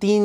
3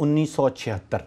1976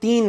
3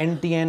NTN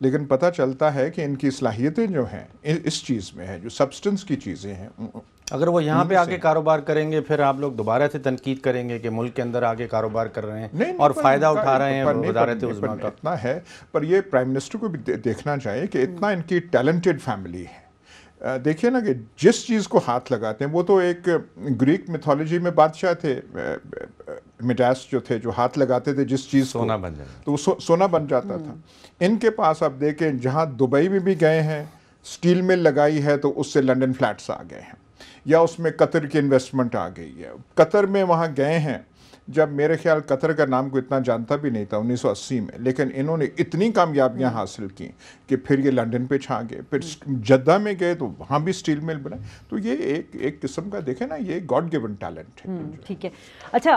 لیکن پتہ چلتا ہے کہ ان کی صلاحیتیں جو ہیں اس چیز میں ہیں، جو سبسٹنس کی چیزیں ہیں، اگر وہ یہاں پہ آ کے کاروبار کریں گے پھر آپ لوگ دوبارہ سے تنقید کریں گے کہ ملک کے اندر آگے کاروبار کر رہے ہیں اور فائدہ اٹھا رہے ہیں وزارت عظمیٰ کا. اتنا ہے، پر یہ پرائم منسٹر کو بھی دیکھنا چاہیے کہ اتنا ان کی ٹیلنٹڈ فیملی ہے. دیکھیے نا کہ جس چیز کو ہاتھ لگاتے ہیں، وہ تو ایک گریک میتھولوجی میں بادشاہ تھے مڈاس جو تھے، جو ہاتھ لگاتے تھے جس چیز سونا بن جاتا تو وہ سونا بن جاتا تھا. ان کے پاس آپ دیکھیں جہاں دبئی میں بھی گئے ہیں، سٹیل مل لگائی ہے تو اس سے لنڈن فلیٹس آ گئے ہیں، یا اس میں قطر کی انویسٹمنٹ آ گئی ہے. قطر میں وہاں گئے ہیں جب میرے خیال قطر کا نام کو اتنا جانتا بھی نہیں تھا 1980 میں، لیکن انہوں نے اتنی کامیابیاں حاصل کی کہ پھر یہ لنڈن پہ چھا گئے، پھر جدہ میں گئے تو وہاں بھی سٹیل مل بنا. تو یہ ایک قسم کا دیکھیں نا، یہ گاڈ گیون ٹیلنٹ ہے. ٹھیک ہے. اچھا،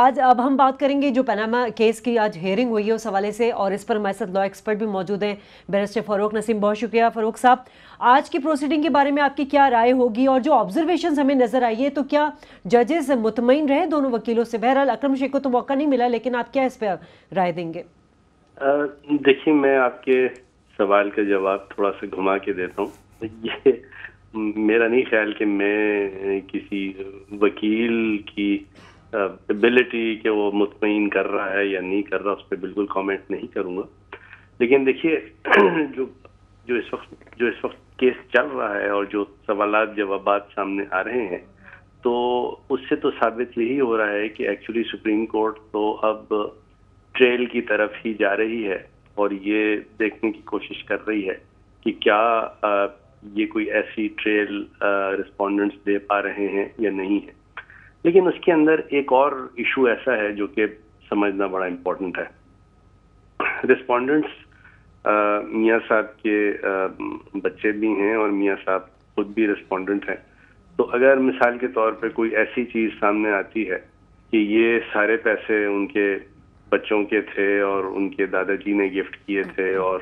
آج اب ہم بات کریں گے جو پاناما کیس کی آج ہیئرنگ ہوئی ہے اس حوالے سے، اور اس پر ہمارے ساتھ لا ایکسپرٹ بھی موجود ہیں بیرسٹر فاروق نسیم. بہت شکریہ فاروق صاحب. آج کی پروسیڈنگ کے بارے میں آپ کی کیا رائے ہوگی، اور جو آبزرویشنز ہمیں نظر آئی ہے تو کیا ججز مطمئن رہے دونوں وکیلوں سے؟ بہرحال اکرم شیخ کو تو موقع نہیں ملا، لیکن آپ کیا اس پہ رائے دیں گے؟ دیکھیے، میں آپ کے سوال کا جواب تھوڑا سا گھما کے دیتا ہوں. یہ میرا نہیں خیال کہ میں کسی وکیل کی ایبلٹی کہ وہ مطمئن کر رہا ہے یا نہیں کر رہا اس پہ بالکل کامنٹ نہیں کروں گا. لیکن دیکھیے، جو اس وقت کیس چل رہا ہے اور جو سوالات جوابات سامنے آ رہے ہیں، تو اس سے تو ثابت یہی ہو رہا ہے کہ ایکچولی سپریم کورٹ تو اب ٹریل کی طرف ہی جا رہی ہے اور یہ دیکھنے کی کوشش کر رہی ہے کہ کیا یہ کوئی ایسی ٹریل رسپونڈنٹس دے پا رہے ہیں یا نہیں ہے. لیکن اس کے اندر ایک اور ایشو ایسا ہے جو کہ سمجھنا بڑا امپورٹنٹ ہے. رسپونڈنٹس میاں صاحب کے بچے بھی ہیں اور میاں صاحب خود بھی رسپونڈنٹ ہیں. تو اگر مثال کے طور پہ کوئی ایسی چیز سامنے آتی ہے کہ یہ سارے پیسے ان کے بچوں کے تھے اور ان کے دادا جی نے گفٹ کیے تھے اور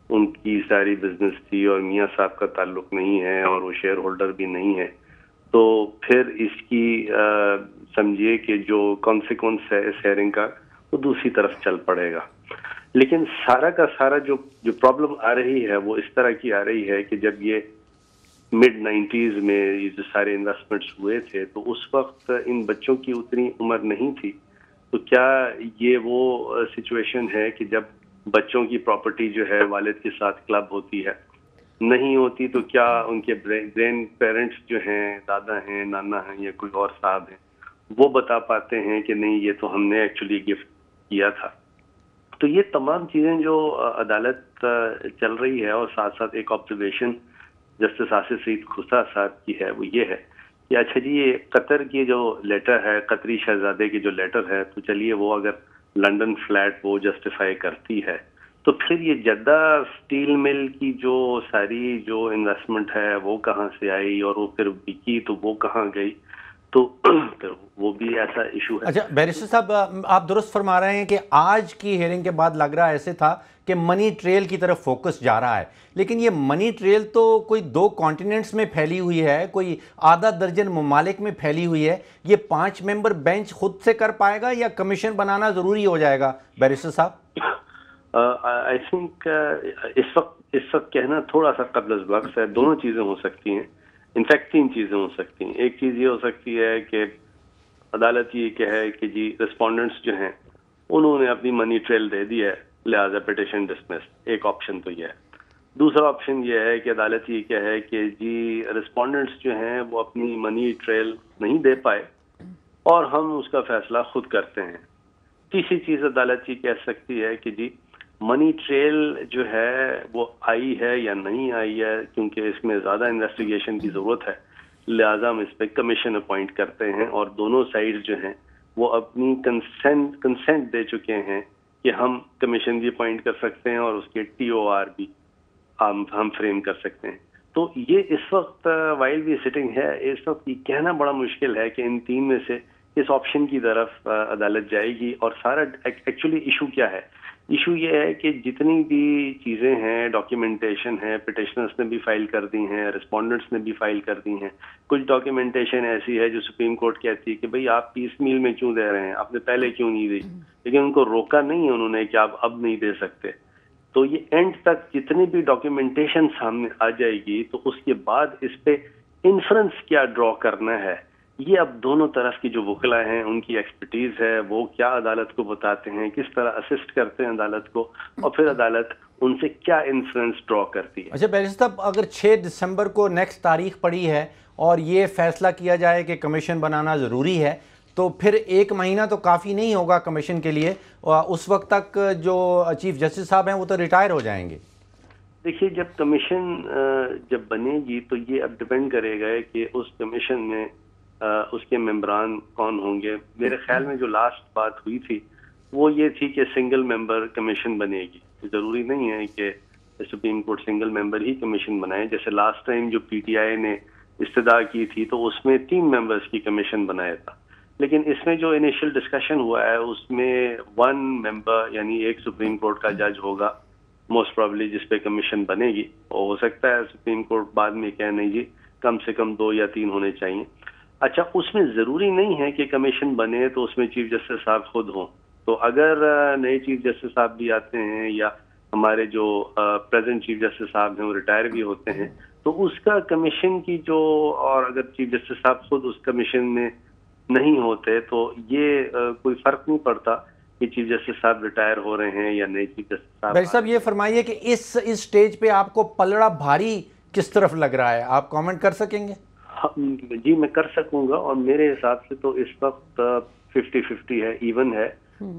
ان کی ساری بزنس تھی اور میاں صاحب کا تعلق نہیں ہے اور وہ شیئر ہولڈر بھی نہیں ہے، تو پھر اس کی سمجھیے کہ جو کانسیکوینس ہے اس ہیئرنگ کا وہ دوسری طرف چل پڑے گا. لیکن سارا کا سارا جو پرابلم آ رہی ہے وہ اس طرح کی آ رہی ہے کہ جب یہ مڈ 90s میں یہ جو سارے انویسٹمنٹس ہوئے تھے تو اس وقت ان بچوں کی اتنی عمر نہیں تھی. تو کیا یہ وہ سچویشن ہے کہ جب بچوں کی پراپرٹی جو ہے والد کے ساتھ کلب ہوتی ہے، نہیں ہوتی، تو کیا ان کے گرینڈ پیرنٹس جو ہیں، دادا ہیں، نانا ہیں یا کوئی اور صاحب ہیں، وہ بتا پاتے ہیں کہ نہیں یہ تو ہم نے ایکچولی گفٹ کیا تھا. تو یہ تمام چیزیں جو عدالت چل رہی ہے، اور ساتھ ساتھ ایک آبزرویشن جسٹس آصف سعید کھوسا صاحب کی ہے، وہ یہ ہے کہ اچھا جی یہ قطر کی جو لیٹر ہے، قطری شہزادے کی جو لیٹر ہے، تو چلیے وہ اگر لنڈن فلیٹ وہ جسٹیفائی کرتی ہے، تو پھر یہ جدہ سٹیل مل کی جو ساری جو انویسٹمنٹ ہے وہ کہاں سے آئی اور وہ پھر بکی تو وہ کہاں گئی، تو پھر وہ بھی ایسا ایشو ہے. اچھا بیرسٹر صاحب، آپ درست فرما رہے ہیں کہ آج کی ہیئرنگ کے بعد لگ رہا ایسے تھا کہ منی ٹریل کی طرف فوکس جا رہا ہے، لیکن یہ منی ٹریل تو کوئی 2 کانٹیننٹس میں پھیلی ہوئی ہے، کوئی آدھا درجن ممالک میں پھیلی ہوئی ہے. یہ 5 ممبر بینچ خود سے کر پائے گا یا کمیشن بنانا ضروری ہو جائے گا بیرسٹر صاحب؟ آئی تھنک اس وقت کہنا تھوڑا سا قبل از وقت ہے. دونوں چیزیں ہو سکتی ہیں، انفیکٹ 3 چیزیں ہو سکتی ہیں. ایک چیز یہ ہو سکتی ہے کہ عدالت یہ کہے کہ جی رسپونڈنٹس جو ہیں انہوں نے اپنی منی ٹریل دے دی ہے، لہٰذا پٹیشن ڈسمس. ایک آپشن تو یہ ہے. دوسرا آپشن یہ ہے کہ عدالت یہ کہے کہ جی رسپونڈنٹس جو ہیں وہ اپنی منی ٹریل نہیں دے پائے اور ہم اس کا فیصلہ خود کرتے ہیں. تیسری چیز عدالت یہ کہہ سکتی ہے کہ جی منی ٹریل جو ہے وہ آئی ہے یا نہیں آئی ہے، کیونکہ اس میں زیادہ انویسٹیگیشن کی ضرورت ہے، لہٰذا ہم اس پہ کمیشن اپوائنٹ کرتے ہیں اور دونوں سائڈ جو ہیں وہ اپنی کنسنٹ دے چکے ہیں کہ ہم کمیشن بھی اپوائنٹ کر سکتے ہیں اور اس کے TOR بھی ہم فریم کر سکتے ہیں. تو یہ اس وقت وائل بھی سٹنگ ہے، اس وقت یہ کہنا بڑا مشکل ہے کہ ان 3 میں سے اس آپشن کی طرف عدالت جائے گی. اور سارا ایکچولی ایشو کیا ہے؟ ایشو یہ ہے کہ جتنی بھی چیزیں ہیں، ڈاکیومنٹیشن ہے، پٹیشنرز نے بھی فائل کر دی ہیں، رسپونڈنٹس نے بھی فائل کر دی ہیں. کچھ ڈاکیومنٹیشن ایسی ہے جو سپریم کورٹ کہتی ہے کہ بھئی آپ پیس میل میں کیوں دے رہے ہیں، آپ نے پہلے کیوں نہیں دی، لیکن ان کو روکا نہیں ہے انہوں نے کہ آپ اب نہیں دے سکتے. تو یہ اینڈ تک جتنی بھی ڈاکیومنٹیشن سامنے آ جائے گی تو اس کے بعد اس پہ انفرنس کیا ڈرا کرنا ہے، یہ اب دونوں طرف کی جو وکلا ہیں ان کی ایکسپرٹیز ہے، وہ کیا عدالت کو بتاتے ہیں، کس طرح اسسٹ کرتے ہیں عدالت کو، اور پھر عدالت ان سے کیا انفرنس ڈرا کرتی ہے۔ اچھا بیرسٹر صاحب، اگر 6 دسمبر کو نیکسٹ تاریخ پڑی ہے اور یہ فیصلہ کیا جائے کہ کمیشن بنانا ضروری ہے، تو پھر 1 مہینہ تو کافی نہیں ہوگا کمیشن کے لیے، اور اس وقت تک جو چیف جسٹس صاحب ہیں وہ تو ریٹائر ہو جائیں گے۔ دیکھیے جب کمیشن جب بنے گی تو یہ اب ڈپینڈ کرے گا کہ اس کمیشن میں اس کے ممبران کون ہوں گے۔ میرے خیال میں جو لاسٹ بات ہوئی تھی وہ یہ تھی کہ سنگل ممبر کمیشن بنے گی، ضروری نہیں ہے کہ سپریم کورٹ سنگل ممبر ہی کمیشن بنائے۔ جیسے لاسٹ ٹائم جو پی ٹی آئی نے استدعا کی تھی تو اس میں 3 ممبرز کی کمیشن بنایا تھا، لیکن اس میں جو انیشیل ڈسکشن ہوا ہے اس میں 1 ممبر یعنی ایک سپریم کورٹ کا جج ہوگا موسٹ پرابلی جس پہ کمیشن بنے گی، اور ہو سکتا ہے سپریم کورٹ بعد میں کہے نہیں جی کم سے کم 2 یا 3 ہونے چاہیے۔ اچھا، اس میں ضروری نہیں ہے کہ کمیشن بنے تو اس میں چیف جسٹس صاحب خود ہوں، تو اگر نئے چیف جسٹس صاحب بھی آتے ہیں یا ہمارے جو پریزنٹ چیف جسٹس صاحب ہیں وہ ریٹائر بھی ہوتے ہیں تو اس کا کمیشن کی جو، اور اگر چیف جسٹس صاحب خود اس کمیشن میں نہیں ہوتے تو یہ کوئی فرق نہیں پڑتا کہ چیف جسٹس صاحب ریٹائر ہو رہے ہیں یا نئے چیف جسٹس صاحب۔ بھائی صاحب یہ فرمائیے کہ اس سٹیج پہ آپ کو پلڑا بھاری کس طرف لگ رہا ہے، آپ کامنٹ کر سکیں گے؟ جی میں کر سکوں گا، اور میرے حساب سے تو اس وقت 50-50 ہے، ایون ہے،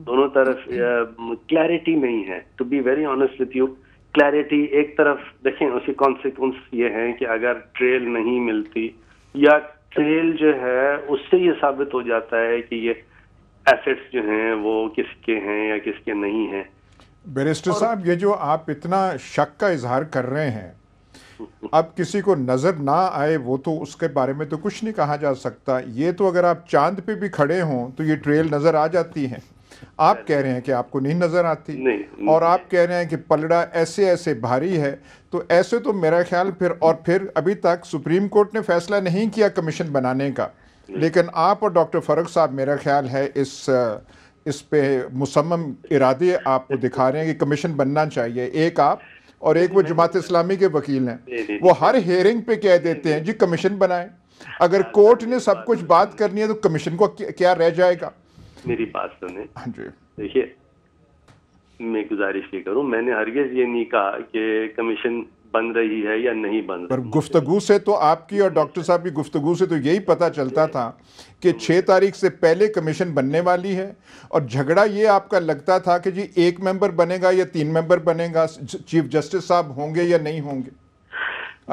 دونوں طرف کلیئرٹی نہیں ہے۔ To be very honest with you, clarity ایک طرف دیکھیں اس کی کانسیکوینس یہ ہے کہ اگر ٹریل نہیں ملتی یا ٹریل جو ہے اس سے یہ ثابت ہو جاتا ہے کہ یہ ایسٹس جو ہیں وہ کس کے ہیں یا کس کے نہیں ہیں۔ بیرسٹر صاحب یہ جو آپ اتنا شک کا اظہار کر رہے ہیں، اب کسی کو نظر نہ آئے وہ تو اس کے بارے میں تو کچھ نہیں کہا جا سکتا، یہ تو اگر آپ چاند پہ بھی کھڑے ہوں تو یہ ٹریل نظر آ جاتی ہے۔ آپ کہہ رہے ہیں کہ آپ کو نہیں نظر آتی، اور آپ کہہ رہے ہیں کہ پلڑا ایسے ایسے بھاری ہے، تو ایسے تو میرا خیال پھر ابھی تک سپریم کورٹ نے فیصلہ نہیں کیا کمیشن بنانے کا، لیکن آپ اور ڈاکٹر فرق صاحب میرا خیال ہے اس پہ مصمم ارادے آپ کو دکھا رہے ہیں کہ کمیشن بننا چاہیے۔ ایک آپ اور ایک وہ جماعت اسلامی کے وکیل ہیں، وہ ہر ہیئرنگ پہ کہہ دیتے ہیں جی کمیشن بنائیں۔ اگر کورٹ نے سب کچھ بات کرنی ہے تو کمیشن کو کیا رہ جائے گا؟ میری بات سنیں، جی دیکھیے میں گزارش یہ کروں، میں نے ہرگز یہ نہیں کہا کہ کمیشن بن رہی ہے یا نہیں بن رہی۔ پر گفتگو سے تو آپ کی اور ڈاکٹر صاحب کی گفتگو سے تو یہی پتہ چلتا تھا کہ 6 تاریخ سے پہلے کمیشن بننے والی ہے، اور جھگڑا یہ آپ کا لگتا تھا کہ جی 1 ممبر بنے گا یا 3 ممبر بنے گا، چیف جسٹس صاحب ہوں گے یا نہیں ہوں گے۔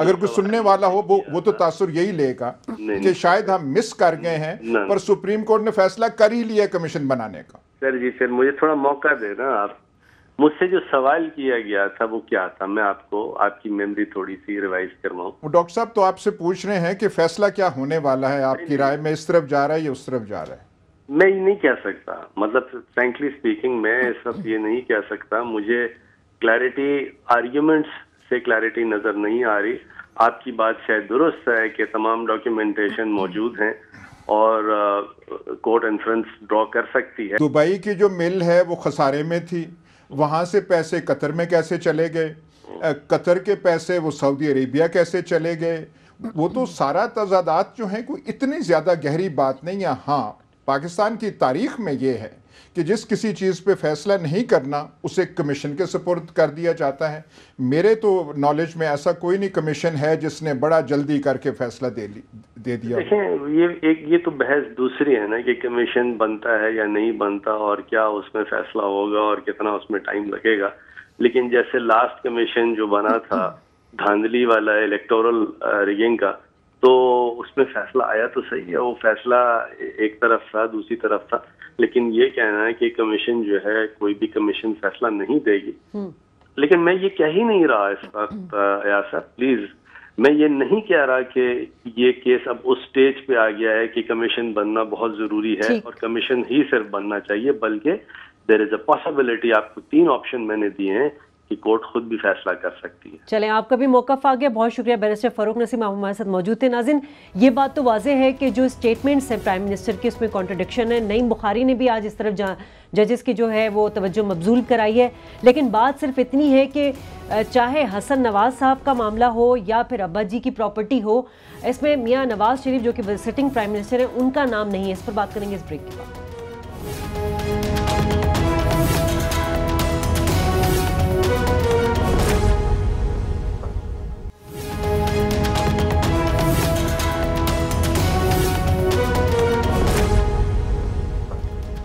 اگر کوئی سننے والا ہو وہ تو تاثر یہی لے گا کہ شاید ہم مس کر گئے ہیں، پر سپریم کورٹ نے فیصلہ کر ہی لیا کمیشن بنانے کا۔ سر جی پھر مجھے تھوڑا موقع دے نا آپ، مجھ سے جو سوال کیا گیا تھا وہ کیا تھا، میں آپ کو آپ کی میموری تھوڑی سی ریوائز کرواؤں۔ وہ ڈاکٹر صاحب تو آپ سے پوچھ رہے ہیں کہ فیصلہ کیا ہونے والا ہے، آپ کی رائے میں اس طرف جا رہا ہے یا اس طرف جا رہا ہے؟ میں یہ نہیں کہہ سکتا، مطلب فرینکلی اسپیکنگ میں اس وقت یہ نہیں کہہ سکتا، مجھے کلیئرٹی آرگیومنٹس سے کلیئرٹی نظر نہیں آ رہی۔ آپ کی بات شاید درست ہے کہ تمام ڈاکیومنٹیشن موجود ہیں اور کورٹ انفرنس ڈرا کر سکتی ہے۔ دبئی کی جو مل ہے وہ خسارے میں تھی، وہاں سے پیسے قطر میں کیسے چلے گئے، قطر کے پیسے وہ سعودی عربیہ کیسے چلے گئے، وہ تو سارا تضادات جو ہیں کوئی اتنی زیادہ گہری بات نہیں ہے۔ ہاں پاکستان کی تاریخ میں یہ ہے کہ جس کسی چیز پہ فیصلہ نہیں کرنا اسے کمیشن کے سپرد کر دیا جاتا ہے۔ میرے تو نالج میں ایسا کوئی نہیں کمیشن ہے جس نے بڑا جلدی کر کے فیصلہ دے دیا۔ دیکھیں یہ تو بحث دوسری ہے نا کہ کمیشن بنتا ہے یا نہیں بنتا اور کیا اس میں فیصلہ ہوگا اور کتنا اس میں ٹائم لگے گا، لیکن جیسے لاسٹ کمیشن جو بنا تھا دھاندلی والا الیکٹورل ریگنگ کا، تو اس میں فیصلہ آیا تو صحیح ہے، وہ فیصلہ ایک طرف تھا دوسری طرف تھا، لیکن یہ کہنا ہے کہ کمیشن جو ہے کوئی بھی کمیشن فیصلہ نہیں دے گی۔ لیکن میں یہ کہہ ہی نہیں رہا اس وقت ایاسا پلیز، میں یہ نہیں کہہ رہا کہ یہ کیس اب اس سٹیج پہ آ گیا ہے کہ کمیشن بننا بہت ضروری ہے اور کمیشن ہی صرف بننا چاہیے، بلکہ دیر از اے پاسبلٹی، آپ کو 3 آپشن میں نے دیے ہیں کہ کورٹ خود بھی فیصلہ کر سکتی ہے. چلیں آپ کا بھی موقف آ گیا. بہت شکریہ بیرسٹر فاروق نسیم، آپ ہمارے ساتھ موجود تھے. ناظرین یہ بات تو واضح ہے کہ جو اسٹیٹمنٹس ہیں پرائم منسٹر کی اس میں کانٹرڈکشن ہے. نعیم بخاری نے بھی آج اس طرف ججز کی جو ہے وہ توجہ مبذول کرائی ہے، لیکن بات صرف اتنی ہے کہ چاہے حسن نواز صاحب کا معاملہ ہو یا پھر ابا جی کی پراپرٹی ہو، اس میں میاں نواز شریف جو کہ سٹنگ پرائم منسٹر ہیں ان کا نام نہیں ہے. اس پر بات کریں گے اس بریک کے بعد.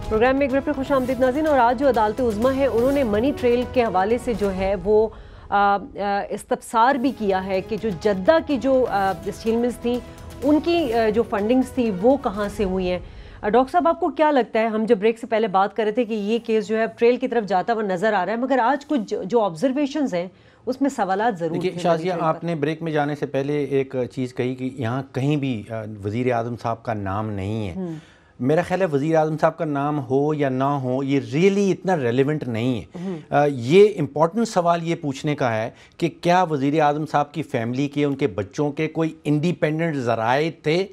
پروگرام میں ایک بار پھر خوش آمدید ناظرین. اور آج جو عدالت عظمیٰ ہے انہوں نے منی ٹریل کے حوالے سے جو ہے وہ استفسار بھی کیا ہے کہ جو جدہ کی جو اسٹیل ملز تھیں ان کی جو فنڈنگز تھی وہ کہاں سے ہوئی ہیں. ڈاکٹر صاحب آپ کو کیا لگتا ہے، ہم جب بریک سے پہلے بات کر رہے تھے کہ یہ کیس جو ہے ٹریل کی طرف جاتا ہوا نظر آ رہا ہے، مگر آج کچھ جو آبزرویشنز ہیں اس میں سوالات ضرور دیکھیے شازیہ، آپ نے بریک میں جانے سے پہلے ایک چیز کہی کہ یہاں کہیں بھی وزیر اعظم صاحب کا نام نہیں ہے. میرا خیال ہے وزیر اعظم صاحب کا نام ہو یا نہ ہو یہ ریئلی اتنا ریلیونٹ نہیں ہے. یہ امپورٹنٹ سوال یہ پوچھنے کا ہے کہ کیا وزیر اعظم صاحب کی فیملی کے، ان کے بچوں کے کوئی انڈیپینڈنٹ ذرائع تھے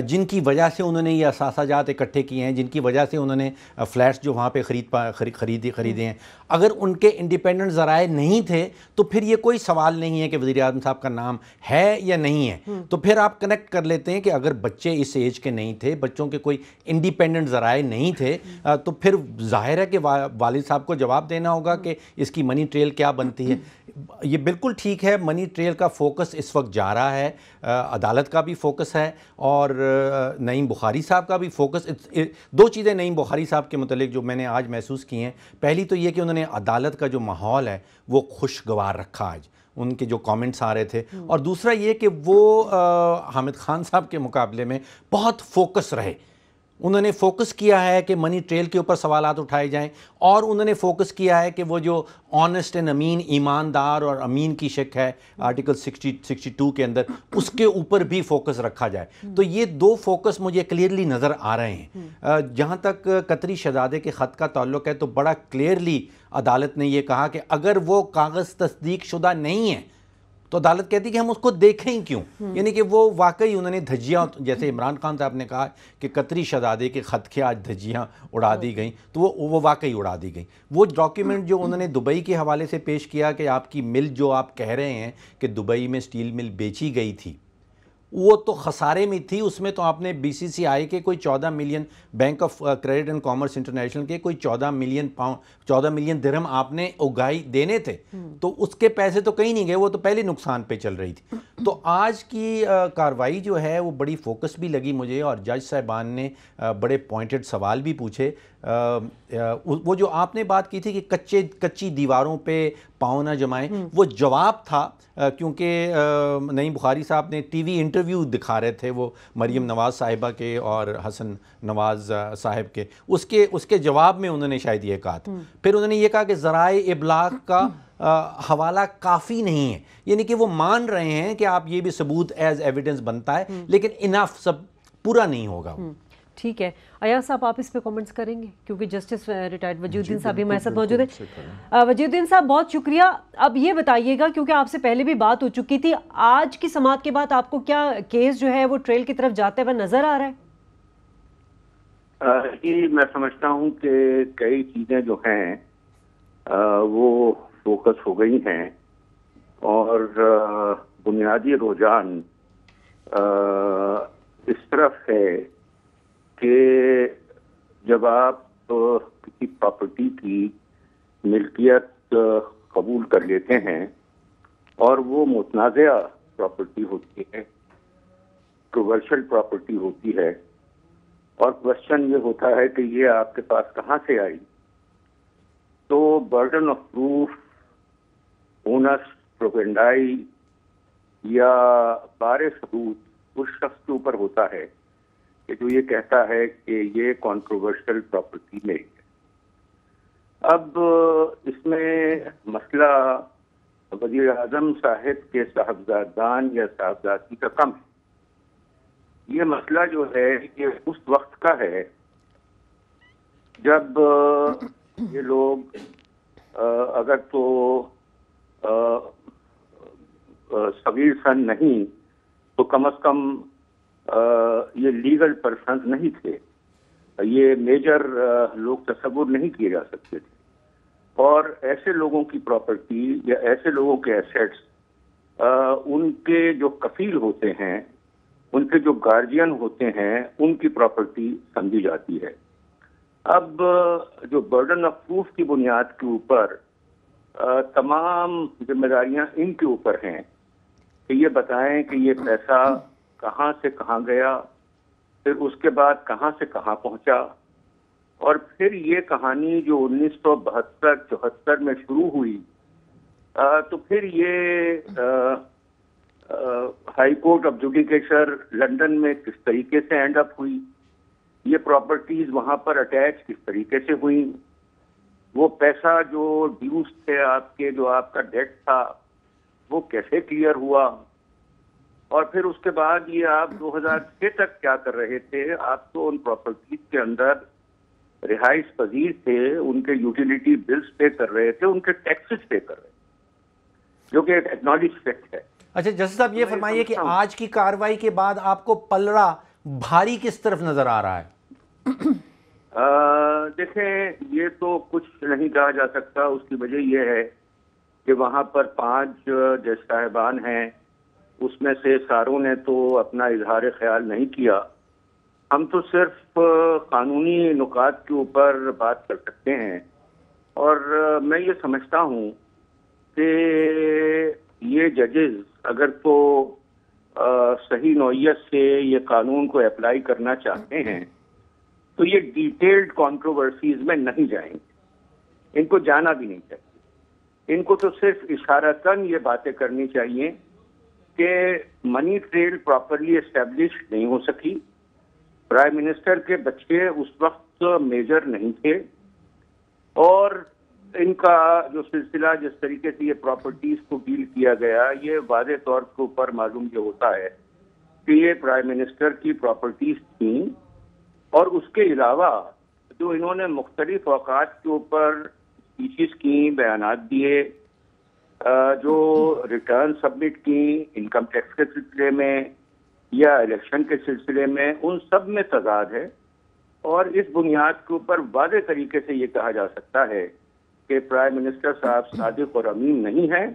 جن کی وجہ سے انہوں نے یہ اثاثہ جات اکٹھے کیے ہیں، جن کی وجہ سے انہوں نے فلیٹس جو وہاں پہ خریدے ہیں. اگر ان کے انڈیپینڈنٹ ذرائع نہیں تھے تو پھر یہ کوئی سوال نہیں ہے کہ وزیر اعظم صاحب کا نام ہے یا نہیں ہے. تو پھر آپ کنیکٹ کر لیتے ہیں کہ اگر بچے اس ایج کے نہیں تھے، بچوں کے کوئی انڈیپینڈنٹ ذرائع نہیں تھے، تو پھر ظاہر ہے کہ والد صاحب کو جواب دینا ہوگا کہ اس کی منی ٹریل کیا بنتی ہے. یہ بالکل ٹھیک ہے، منی ٹریل کا فوکس اس وقت جا رہا ہے، عدالت کا بھی فوکس ہے اور نعیم بخاری صاحب کا بھی فوکس. دو چیزیں نعیم بخاری صاحب کے متعلق جو میں نے آج محسوس کی ہیں. پہلی تو یہ کہ انہوں نے عدالت کا جو ماحول ہے وہ خوشگوار رکھا آج، ان کے جو کامنٹس آ رہے تھے. اور دوسرا یہ کہ وہ حامد خان صاحب کے مقابلے میں بہت فوکس رہے. انہوں نے فوکس کیا ہے کہ منی ٹریل کے اوپر سوالات اٹھائے جائیں، اور انہوں نے فوکس کیا ہے کہ وہ جو آنیسٹ اینڈ امین، ایماندار اور امین کی شک ہے آرٹیکل 62 کے اندر، اس کے اوپر بھی فوکس رکھا جائے. تو یہ دو فوکس مجھے کلیئرلی نظر آ رہے ہیں. جہاں تک قطری شہزادے کے خط کا تعلق ہے تو بڑا کلیئرلی عدالت نے یہ کہا کہ اگر وہ کاغذ تصدیق شدہ نہیں ہے تو عدالت کہتی کہ ہم اس کو دیکھیں ہی کیوں. یعنی کہ وہ واقعی انہوں نے دھجیاں، جیسے عمران خان صاحب نے کہا کہ قطری شہزادے کے خط کے آج دھجیاں اڑا دی گئیں، تو وہ واقعی اڑا دی گئیں. وہ ڈاکیومنٹ جو انہوں نے دبئی کے حوالے سے پیش کیا کہ آپ کی مل جو آپ کہہ رہے ہیں کہ دبئی میں سٹیل مل بیچی گئی تھی، وہ تو خسارے میں تھی. اس میں تو آپ نے بی سی سی آئی کے کوئی 14 million, bank of credit and commerce international کے کوئی 14 ملین درہم آپ نے اگائی دینے تھے. تو اس کے پیسے تو کہیں نہیں گئے، وہ تو پہلے نقصان پہ چل رہی تھی. تو آج کی کاروائی جو ہے وہ بڑی فوکس بھی لگی مجھے، اور جج صاحبان نے بڑے پوائنٹڈ سوال بھی پوچھے. وہ جو آپ نے بات کی تھی کہ کچی دیواروں پہ پاؤں نہ جمائیں، وہ جواب تھا کیونکہ نعیم بخاری صاحب نے ٹی وی انٹرویو دکھا رہے تھے وہ مریم نواز صاحبہ کے اور حسن نواز صاحب کے، اس کے جواب میں انہوں نے شاید یہ کہا تھا. پھر انہوں نے یہ کہا کہ ذرائع ابلاغ کا حوالہ کافی نہیں ہے. یعنی کہ وہ مان رہے ہیں کہ آپ یہ بھی ثبوت ایز ایویڈنس بنتا ہے، لیکن انف سب پورا نہیں ہوگا. ٹھیک ہے ایاز صاحب، آپ اس پہ کامنٹس کریں گے کیونکہ جسٹس ریٹائرڈ وجیہ الدین صاحب بھی ہمارے ساتھ موجود ہیں. وجیہ الدین صاحب بہت شکریہ. اب یہ بتائیے گا کیونکہ آپ سے پہلے بھی بات ہو چکی تھی، آج کی سماعت کے بعد آپ کو کیا کیس جو ہے وہ ٹریل کی طرف جاتے ہوئے نظر آ رہا ہے؟ جی میں سمجھتا ہوں کہ کئی چیزیں جو ہیں وہ فوکس ہو گئی ہیں، اور بنیادی رجحان اس طرف ہے کہ جب آپ کسی پراپرٹی کی ملکیت قبول کر لیتے ہیں اور وہ متنازعہ پراپرٹی ہوتی ہے، کنٹروورشل پراپرٹی ہوتی ہے، اور کوشچن یہ ہوتا ہے کہ یہ آپ کے پاس کہاں سے آئی، تو برڈن آف پروف اونس پروپینڈائی یا بار ثبوت اس شخص کے اوپر ہوتا ہے کہ جو یہ کہتا ہے کہ یہ کنٹروورشل پراپرٹی میں ہے. اب اس میں مسئلہ وزیر اعظم صاحب کے صاحبزادان یا صاحبزادی کا کم ہے. یہ مسئلہ جو ہے یہ اس وقت کا ہے جب یہ لوگ اگر تو صغیر سن نہیں تو کم از کم یہ لیگل پرسنز نہیں تھے، یہ میجر لوگ تصور نہیں کیے جا سکتے تھے، اور ایسے لوگوں کی پراپرٹی یا ایسے لوگوں کے ایسیٹس ان کے جو کفیل ہوتے ہیں، ان کے جو گارجین ہوتے ہیں، ان کی پراپرٹی سمجھی جاتی ہے۔ اب جو برڈن آف پروف کی بنیاد کے اوپر تمام ذمہ داریاں ان کے اوپر ہیں کہ یہ بتائیں کہ یہ پیسہ کہاں سے کہاں گیا، پھر اس کے بعد کہاں سے کہاں پہنچا، اور پھر یہ کہانی جو 1972-74 میں شروع ہوئی تو پھر یہ ہائی کورٹ آف جوڈیکیچر لنڈن میں کس طریقے سے اینڈ اپ ہوئی، یہ پراپرٹیز وہاں پر اٹیچ کس طریقے سے ہوئیں، وہ پیسہ جو ڈیوز تھے آپ کے، جو آپ کا ڈیٹ تھا، وہ کیسے کلیئر ہوا، اور پھر اس کے بعد یہ آپ 2006 تک کیا کر رہے تھے، آپ تو ان پراپرٹیز کے اندر رہائش پذیر تھے، ان کے یوٹیلیٹی بلز پے کر رہے تھے، ان کے ٹیکسز پے کر رہے تھے، جو کہ ایک ایکنالج فیکٹ ہے۔ اچھا جسٹس صاحب یہ فرمائیے کہ آج کی کارروائی کے بعد آپ کو پلڑا بھاری کس طرف نظر آ رہا ہے؟ دیکھیں، یہ تو کچھ نہیں کہا جا سکتا، اس کی وجہ یہ ہے کہ وہاں پر 5 جج صاحبان ہیں، اس میں سے ساروں نے تو اپنا اظہار خیال نہیں کیا، ہم تو صرف قانونی نکات کے اوپر بات کر سکتے ہیں، اور میں یہ سمجھتا ہوں کہ یہ ججز اگر تو صحیح نوعیت سے یہ قانون کو اپلائی کرنا چاہتے ہیں تو یہ ڈیٹیلڈ کنٹروورسیز میں نہیں جائیں گے، ان کو جانا بھی نہیں چاہیے، ان کو تو صرف اشارتاً یہ باتیں کرنی چاہیے کہ منی ٹریل پراپرلی اسٹیبلش نہیں ہو سکی، پرائم منسٹر کے بچے اس وقت میجر نہیں تھے، اور ان کا جو سلسلہ جس طریقے سے یہ پراپرٹیز کو ڈیل کیا گیا، یہ واضح طور کے اوپر معلوم یہ ہوتا ہے کہ یہ پرائم منسٹر کی پراپرٹیز تھیں، اور اس کے علاوہ جو انہوں نے مختلف اوقات کے اوپر اسپیچز کی، بیانات دیے، جو ریٹرن سبمٹ کی انکم ٹیکس کے سلسلے میں یا الیکشن کے سلسلے میں، ان سب میں تضاد ہے، اور اس بنیاد کے اوپر واضح طریقے سے یہ کہا جا سکتا ہے کہ پرائم منسٹر صاحب صادق اور امین نہیں ہیں،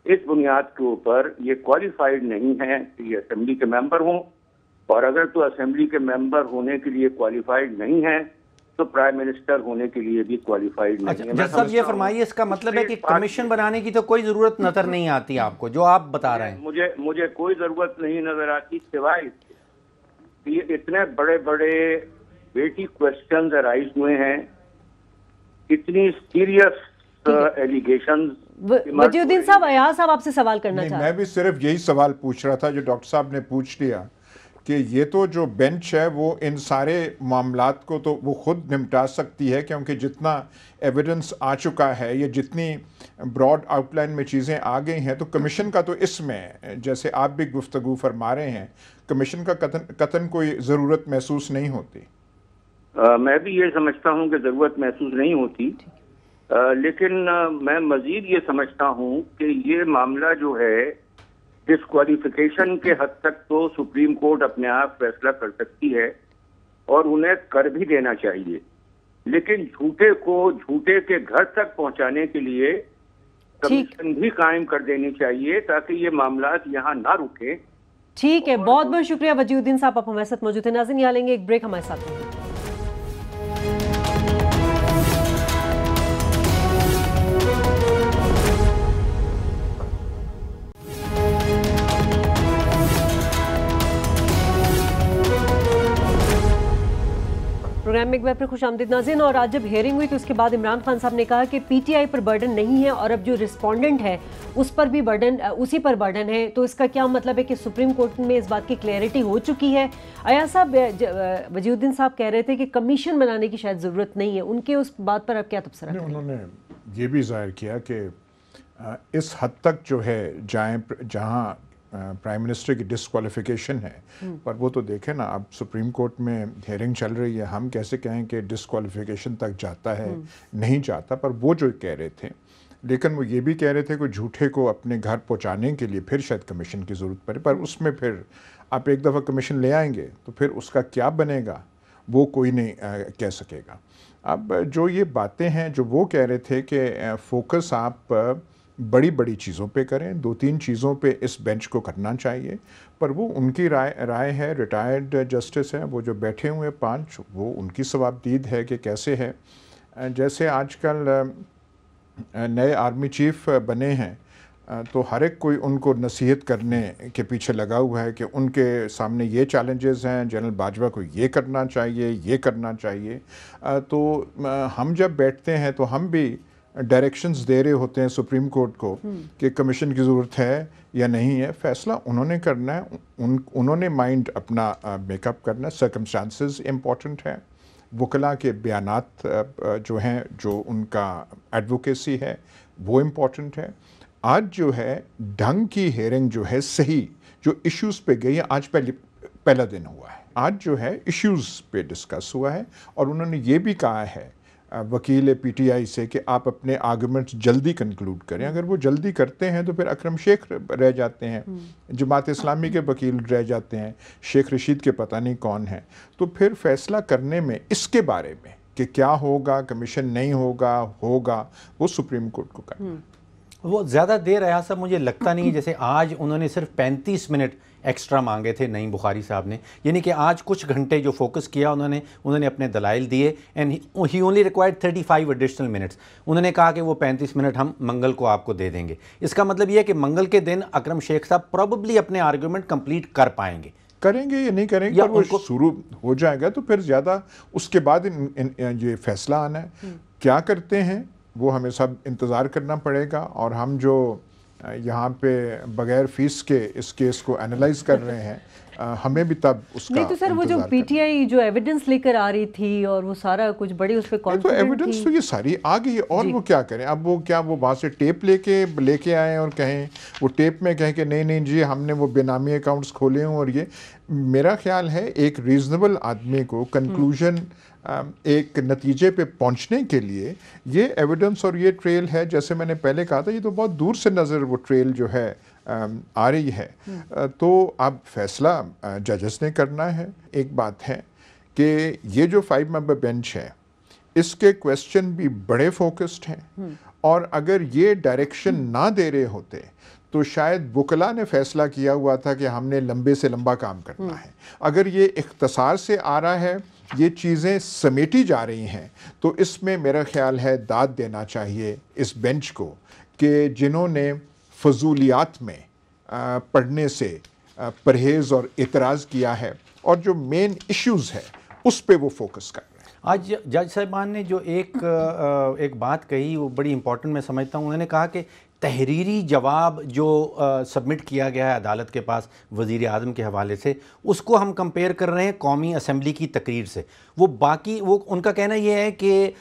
اس بنیاد کے اوپر یہ کوالیفائڈ نہیں ہے کہ یہ اسمبلی کے ممبر ہوں، اور اگر تو اسمبلی کے ممبر ہونے کے لیے کوالیفائڈ نہیں ہے تو پرائم منسٹر ہونے کے لیے بھی کوالیفائڈ نہیں ہے۔ جج صاحب یہ فرمائیے، اس کا مطلب ہے کہ کمیشن بنانے کی تو کوئی ضرورت نظر نہیں آتی آپ کو، جو آپ بتا رہے ہیں؟ مجھے کوئی ضرورت نہیں نظر آتی، سوائے اس کے کہ یہ اتنے بڑے بڑے ویٹی کوسچنز ارائز ہوئے ہیں، اتنی سیریس ایلیگیشنز۔ وجی الدین صاحب، ایاز صاحب آپ سے سوال کرنا چاہتے ہیں۔ میں بھی صرف یہی سوال پوچھ رہا تھا جو ڈاکٹر صاحب نے پوچھ لیا، کہ یہ تو جو بینچ ہے وہ ان سارے معاملات کو تو وہ خود نمٹا سکتی ہے، کیونکہ جتنا ایویڈنس آ چکا ہے، یہ جتنی براڈ آؤٹ لائن میں چیزیں آ گئی ہیں، تو کمیشن کا تو اس میں جیسے آپ بھی گفتگو فرما رہے ہیں، کمیشن کا قطعاً کوئی ضرورت محسوس نہیں ہوتی۔ میں بھی یہ سمجھتا ہوں کہ ضرورت محسوس نہیں ہوتی، لیکن میں مزید یہ سمجھتا ہوں کہ یہ معاملہ جو ہے ڈسکوالیفیکیشن کے حد تک تو سپریم کورٹ اپنے آپ فیصلہ کر سکتی ہے، اور انہیں کر بھی دینا چاہیے، لیکن جھوٹے کو جھوٹے کے گھر تک پہنچانے کے لیے کمیشن بھی قائم کر دینی چاہیے تاکہ یہ معاملات یہاں نہ رکیں۔ ٹھیک ہے، بہت بہت شکریہ وجی الدین صاحب، آپ ہمارے ساتھ موجود ہیں۔ ناظرین یہاں لیں گے ایک بریک، ہمارے ساتھ ہیں۔ پروگرام میں ایک بار پھر خوش آمدید ناظرین، اور آج جب ہیئرنگ ہوئی تو اس کے بعد عمران خان صاحب نے کہا کہ P T I per burden نہیں ہے، اور اب جو رسپونڈنٹ ہے اس پر بھی برڈن، اسی پر برڈن ہے، تو اس کا کیا مطلب ہے کہ سپریم کورٹ میں اس بات کی کلیئرٹی ہو چکی ہے؟ ایاز صاحب، وجی الدین صاحب کہہ رہے تھے کہ کمیشن بنانے کی شاید ضرورت نہیں ہے، ان کے اس بات پر اب کیا تبصرہ کریں؟ انہوں نے یہ بھی ظاہر کیا کہ اس حد تک جو ہے جہاں پرائم منسٹر کی ڈسکوالیفیکیشن ہے، پر وہ تو دیکھیں نا، اب سپریم کورٹ میں ہیئرنگ چل رہی ہے، ہم کیسے کہیں کہ ڈسکوالیفیکیشن تک جاتا ہے، نہیں جاتا. پر وہ جو کہہ رہے تھے، لیکن وہ یہ بھی کہہ رہے تھے کہ جھوٹے کو اپنے گھر پہنچانے کے لیے پھر شاید کمیشن کی ضرورت پڑے، پر اس میں پھر آپ ایک دفعہ کمیشن لے آئیں گے تو پھر اس کا کیا بنے گا وہ کوئی نہیں کہہ سکے گا. اب جو یہ باتیں ہیں جو وہ کہہ رہے تھے کہ فوکس آپ بڑی بڑی چیزوں پہ کریں، 2-3 چیزوں پہ اس بینچ کو کرنا چاہیے، پر وہ ان کی رائے ہے، ریٹائرڈ جسٹس ہیں وہ جو بیٹھے ہوئے 5، وہ ان کی ثوابدید ہے کہ کیسے ہے. جیسے آج کل نئے آرمی چیف بنے ہیں تو ہر ایک کوئی ان کو نصیحت کرنے کے پیچھے لگا ہوا ہے کہ ان کے سامنے یہ چیلنجز ہیں، جنرل باجوہ کو یہ کرنا چاہیے، یہ کرنا چاہیے. تو ہم جب بیٹھتے ہیں تو ہم بھی ڈائریکشنز دے رہے ہوتے ہیں سپریم کورٹ کو کہ کمیشن کی ضرورت ہے یا نہیں ہے. فیصلہ انہوں نے کرنا ہے، انہوں نے مائنڈ اپنا میک اپ کرنا ہے. سرکمسٹانسز امپورٹنٹ ہیں، وکلاء کے بیانات جو ہیں، جو ان کا ایڈوکیسی ہے وہ امپورٹنٹ ہے. آج جو ہے ڈھنگ کی ہیئرنگ جو ہے صحیح جو ایشوز پہ گئی ہے، آج پہلا دن ہوا ہے. آج جو ہے ایشوز پہ ڈسکس ہوا ہے، اور انہوں نے یہ بھی کہا ہے وکیل پی ٹی آئی سے کہ آپ اپنے آرگومنٹس جلدی کنکلوڈ کریں. اگر وہ جلدی کرتے ہیں تو پھر اکرم شیخ رہ جاتے ہیں، جماعت اسلامی کے وکیل رہ جاتے ہیں، شیخ رشید کے پتہ نہیں کون ہیں. تو پھر فیصلہ کرنے میں اس کے بارے میں کہ کیا ہوگا، کمیشن نہیں ہوگا، وہ سپریم کورٹ کو کرنا. وہ زیادہ دیر رہا صاحب مجھے لگتا نہیں. جیسے آج انہوں نے صرف 35 منٹ ایکسٹرا مانگے تھے نعیم بخاری صاحب نے، یعنی کہ آج کچھ گھنٹے جو فوکس کیا انہوں نے اپنے دلائل دیے. And he only required 35 additional minutes. انہوں نے کہا کہ وہ 35 منٹ ہم منگل کو آپ کو دے دیں گے. اس کا مطلب یہ ہے کہ منگل کے دن اکرم شیخ صاحب پروبیبلی اپنے آرگومنٹ کمپلیٹ کر پائیں گے. کریں گے یا نہیں کریں گے، وہ شروع ہو جائے گا تو پھر زیادہ اس کے بعد یہ فیصلہ آنا ہے. کیا کرتے ہیں وہ ہمیں سب انتظار کرنا پڑے گا. اور ہم جو یہاں پہ بغیر فیس کے اس کیس کو انالائز کر رہے ہیں، ہمیں بھی تب اس کا نہیں تو سر وہ جو پی ٹی آئی جو ایویڈنس لے کر آ رہی تھی اور وہ سارا کچھ بڑی اس پہ تو ایویڈنس تو یہ ساری آ گئی ہے، اور وہ کیا کریں. اب وہ کیا وہ وہاں سے ٹیپ لے کے آئیں اور کہیں، وہ ٹیپ میں کہیں کہ نہیں جی ہم نے وہ بے نامی اکاؤنٹس کھولے ہوں. اور یہ میرا خیال ہے ایک ریزنیبل آدمی کو کنکلوژن ایک نتیجے پہ پہنچنے کے لیے یہ ایویڈنس اور یہ ٹریل ہے. جیسے میں نے پہلے کہا تھا، یہ تو بہت دور سے نظر وہ ٹریل جو ہے آ رہی ہے. تو اب فیصلہ ججز نے کرنا ہے. ایک بات ہے کہ یہ جو 5 ممبر بینچ ہے اس کے کویسچن بھی بڑے فوکسڈ ہیں، اور اگر یہ ڈائریکشن نہ دے رہے ہوتے تو شاید وکلاء نے فیصلہ کیا ہوا تھا کہ ہم نے لمبے سے لمبا کام کرنا ہے. اگر یہ اختصار سے آ رہا ہے، یہ چیزیں سمیٹی جا رہی ہیں، تو اس میں میرا خیال ہے داد دینا چاہیے اس بینچ کو کہ جنہوں نے فضولیات میں پڑھنے سے پرہیز اور اعتراض کیا ہے، اور جو مین ایشوز ہے اس پہ وہ فوکس کر رہے ہیں. آج جج صاحبان نے جو ایک بات کہی وہ بڑی امپورٹنٹ میں سمجھتا ہوں. انہوں نے کہا کہ تحریری جواب جو سبمٹ کیا گیا ہے عدالت کے پاس وزیر اعظم کے حوالے سے، اس کو ہم کمپیئر کر رہے ہیں قومی اسمبلی کی تقریر سے. وہ ان کا کہنا یہ ہے کہ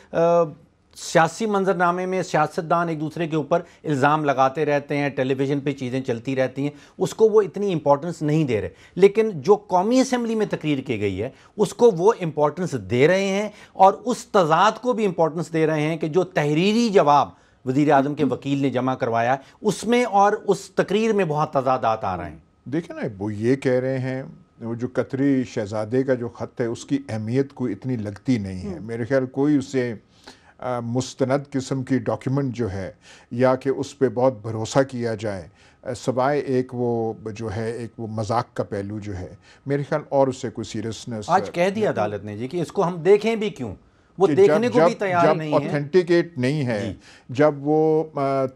سیاسی منظرنامے میں سیاستدان ایک دوسرے کے اوپر الزام لگاتے رہتے ہیں، ٹیلی ویژن پہ چیزیں چلتی رہتی ہیں، اس کو وہ اتنی امپورٹنس نہیں دے رہے. لیکن جو قومی اسمبلی میں تقریر کی گئی ہے اس کو وہ امپورٹنس دے رہے ہیں، اور اس تضاد کو بھی امپورٹنس دے رہے ہیں کہ جو تحریری جواب وزیر اعظم کے وکیل نے جمع کروایا اس میں اور اس تقریر میں بہت تضادات آ رہے ہیں. دیکھیں نا، وہ یہ کہہ رہے ہیں وہ جو قطری شہزادے کا جو خط ہے اس کی اہمیت کوئی اتنی لگتی نہیں ہے. میرے خیال کوئی اسے مستند قسم کی ڈاکیومنٹ جو ہے یا کہ اس پہ بہت بھروسہ کیا جائے، سوائے ایک وہ جو ہے ایک وہ مذاق کا پہلو جو ہے، میرے خیال اور اس سے کوئی سیریسنس. آج کہہ دیا عدالت نے جی کہ اس کو ہم دیکھیں بھی کیوں، وہ دیکھنے کو بھی تیار نہیں ہے. جب اوتھینٹیکیٹ نہیں ہے، جب وہ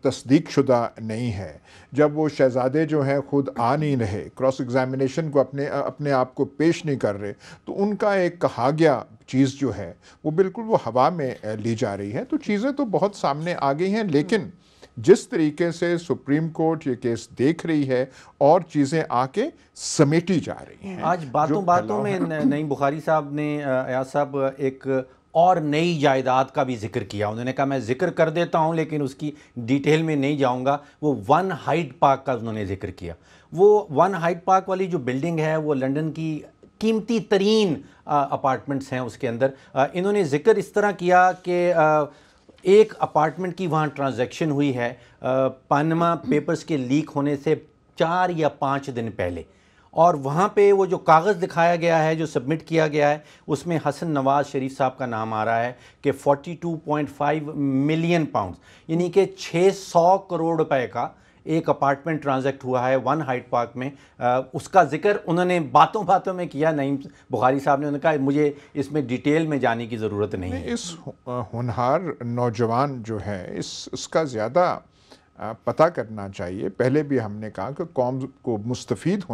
تصدیق شدہ نہیں ہے، جب وہ شہزادے جو ہیں خود آ نہیں رہے، کراس ایگزامینیشن کو اپنے آپ کو پیش نہیں کر رہے، تو ان کا ایک کہا گیا چیز جو ہے وہ بالکل وہ ہوا میں لی جا رہی ہے. تو چیزیں تو بہت سامنے آ گئی ہیں، لیکن جس طریقے سے سپریم کورٹ یہ کیس دیکھ رہی ہے اور چیزیں آ کے سمیٹی جا رہی ہیں. آج باتوں میں نعیم بخاری صاحب نے، ایاز صاحب، ایک اور نئی جائیداد کا بھی ذکر کیا. انہوں نے کہا میں ذکر کر دیتا ہوں لیکن اس کی ڈیٹیل میں نہیں جاؤں گا. وہ 1 ہائیڈ پارک کا انہوں نے ذکر کیا. وہ 1 ہائیڈ پارک والی جو بلڈنگ ہے وہ لنڈن کی قیمتی ترین اپارٹمنٹس ہیں. اس کے اندر انہوں نے ذکر اس طرح کیا کہ ایک اپارٹمنٹ کی وہاں ٹرانزیکشن ہوئی ہے پاناما پیپرز کے لیک ہونے سے 4 یا 5 دن پہلے, اور وہاں پہ وہ جو کاغذ دکھایا گیا ہے جو سبمٹ کیا گیا ہے اس میں حسن نواز شریف صاحب کا نام آ رہا ہے کہ 42.5 ملین پاؤنڈ یعنی کہ 600 کروڑ روپے کا ایک اپارٹمنٹ ٹرانزیکٹ ہوا ہے 1 ہائیڈ پارک میں. اس کا ذکر انہوں نے باتوں باتوں میں کیا. نعیم بخاری صاحب نے کہا مجھے اس میں ڈیٹیل میں جانے کی ضرورت نہیں ہے. اس ہونہار نوجوان جو ہے اس کا زیادہ پتہ کرنا چاہیے. پہلے بھی ہم نے کہا کہ قوم کو مستفید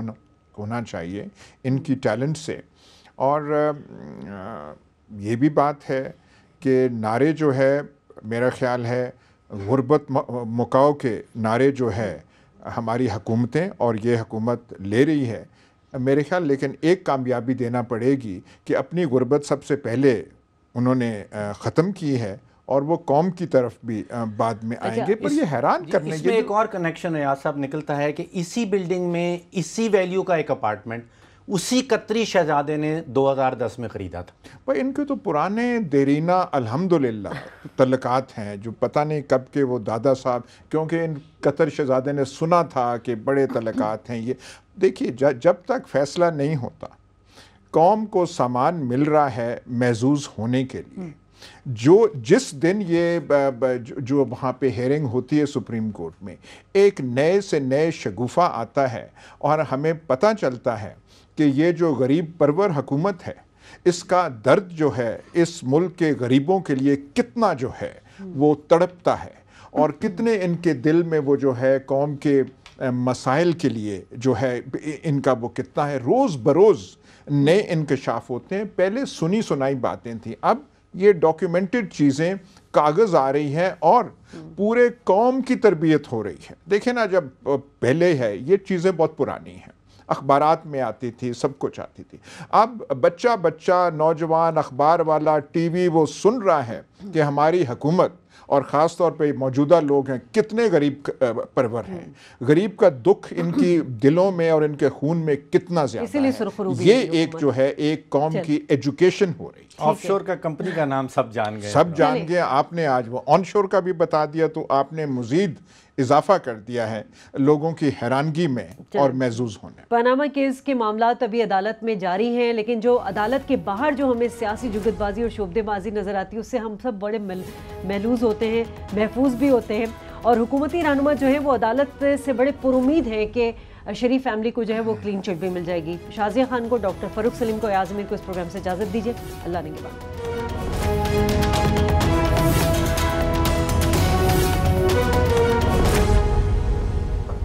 ہونا چاہیے ان کی ٹیلنٹ سے. اور یہ بھی بات ہے کہ نعرے جو ہے میرا خیال ہے غربت مکاؤ کے نعرے جو ہے ہماری حکومتیں اور یہ حکومت لے رہی ہے میرے خیال, لیکن ایک کامیابی دینا پڑے گی کہ اپنی غربت سب سے پہلے انہوں نے ختم کی ہے اور وہ قوم کی طرف بھی بعد میں آئیں گے. پر یہ حیران کرنے اس میں ایک اور کنیکشن ریاض صاحب نکلتا ہے کہ اسی بلڈنگ میں اسی ویلیو کا ایک اپارٹمنٹ اسی قطری شہزادے نے 2010 میں خریدا تھا. بھائی ان کے تو پرانے دیرینہ الحمدللہ تعلقات ہیں جو پتہ نہیں کب کے وہ دادا صاحب, کیونکہ ان قطر شہزادے نے سنا تھا کہ بڑے تعلقات ہیں. یہ دیکھیے جب تک فیصلہ نہیں ہوتا, قوم کو سامان مل رہا ہے محظوظ ہونے کے لیے, جس دن یہ جو وہاں پہ ہیئرنگ ہوتی ہے سپریم کورٹ میں, ایک نئے سے نئے شگوفہ آتا ہے اور ہمیں پتہ چلتا ہے کہ یہ جو غریب پرور حکومت ہے اس کا درد جو ہے اس ملک کے غریبوں کے لیے کتنا جو ہے وہ تڑپتا ہے, اور کتنے ان کے دل میں وہ جو ہے قوم کے مسائل کے لیے جو ہے ان کا وہ کتنا ہے. روز بروز نئے انکشاف ہوتے ہیں. پہلے سنی سنائی باتیں تھیں, اب یہ ڈاکیومنٹڈ چیزیں کاغذ آ رہی ہیں اور پورے قوم کی تربیت ہو رہی ہے. دیکھیں نا, جب پہلے ہے یہ چیزیں بہت پرانی ہیں, اخبارات میں آتی تھی, سب کچھ آتی تھی. اب بچہ نوجوان اخبار والا ٹی وی وہ سن رہا ہے کہ ہماری حکومت اور خاص طور پہ موجودہ لوگ ہیں کتنے غریب پرور ہیں, غریب کا دکھ ان کی دلوں میں اور ان کے خون میں کتنا زیادہ ہے. یہ ایک جو ہے ایک قوم کی ایجوکیشن ہو رہی ہے. آف شور کا کمپنی کا نام سب جان گئے. آپ نے آج وہ آن شور کا بھی بتا دیا, تو آپ نے مزید اضافہ کر دیا ہے لوگوں کی حیرانگی میں اور محظوظ ہونے. پاناما کیس کے معاملات ابھی عدالت میں جاری ہیں, لیکن جو عدالت کے باہر جو ہمیں سیاسی جگت بازی اور شعبدے بازی نظر آتی ہے اس سے ہم سب بڑے محلوظ ہوتے ہیں, محفوظ بھی ہوتے ہیں. اور حکومتی رہنما جو ہیں وہ عدالت سے بڑے پرامید ہیں کہ شریف فیملی کو جو ہے وہ کلین چٹ بھی مل جائے گی. شازیہ خان کو, ڈاکٹر فاروق سلیم کو, ایاز امیر کو اس پروگرام سے اجازت دیجیے. اللہ نگہبان.